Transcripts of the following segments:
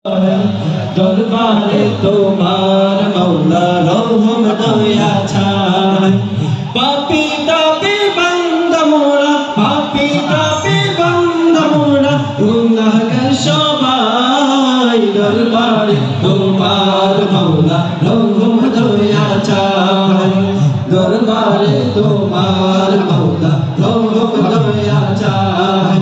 দরবারে তোমার মওলা রহম দয়া চাই। পাপী তাপী বান্দা মোরা, পাপী তাপী বান্দা মোরা, গুনাহগার সবাই। দরবারে তোমার মওলা রহম দয়া চাই। দরবারে তোমার মওলা রহম দয়া চাই।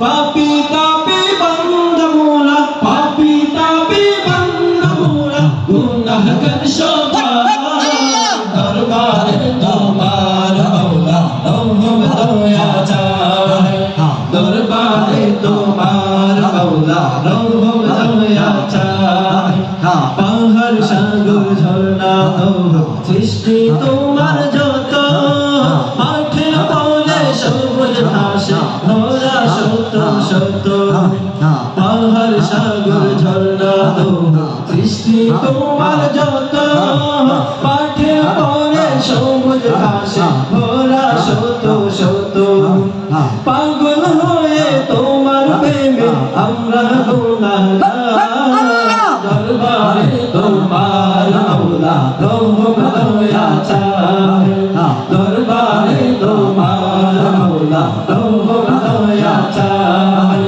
পাপী তাপী বান্দা মোরা, পাপী তাপী বান্দা মোরা, গুনাহগার সবাই। দরবারে তোমার মওলা রহম দয়া চাই। দরবারে তোমার মওলা রহম দয়া চাই। পাহাড় সাগর ঝর্ণা সৃষ্টি তোমার যত, মাঠের বলে সবুজ ঘাসে ভরা শত শত। পাহাড় সাগর ঝর্ণা সৃষ্টি তোমার যত, মাঠের বলে সবুজ ঘাসে ভরা শত শত। পাগল হয়ে তোমার প্রেমে আমরা গুনাহগার। দরবারে তোমার মওলা রহম দয়া চাই। দরবারে তোমার মওলা রহম দয়া চাই।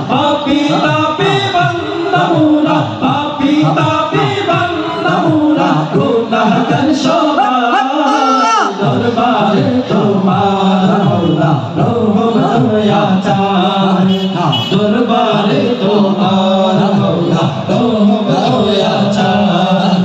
পাপী তাপী বান্দা মোরা, পাপী তাপী বান্দা মোরা, গুনাহগার সবাই। দরবারে তোমার মওলা রহম দয়া চাই। দরবারে তোমার মওলা রহম দয়া চাই।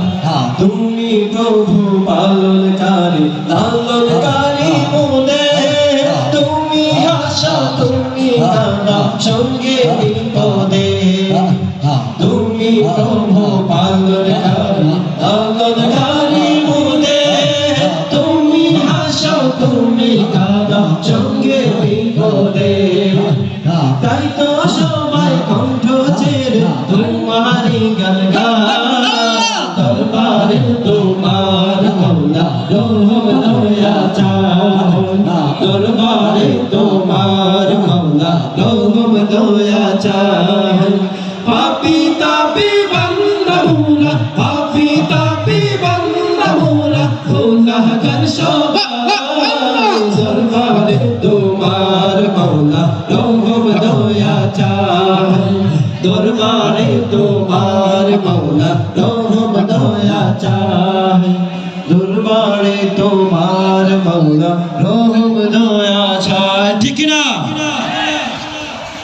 তুমি প্রভু পালনকারী লালনকারী মোদের, তুমি আশা তুমি কাঁদা সঙ্গে বিপদে। তুমি প্রভু পালনকারী লালনকারী মোদের, তুমি আশা তুমি কাঁদা সঙ্গে বিপদে। তাই তো সবাই কণ্ঠ ছেড়ে তোমারই গান গায়। দরবারে তোমার মওলা রহম দয়া চাই। দরবারে তোমার মওলা রহম দয়া চাই। পাপী তাপী বান্দা মোরা, পাপী তাপী বান্দা মোরা, গুনাহগার সবাই। দরবারে তোমার মওলা রহম দয়া চাই। দরবারে তোমার মওলা রহম দয়া চাই। দরবারে তোমার মওলা রহম দয়া চাই। ঠিক না?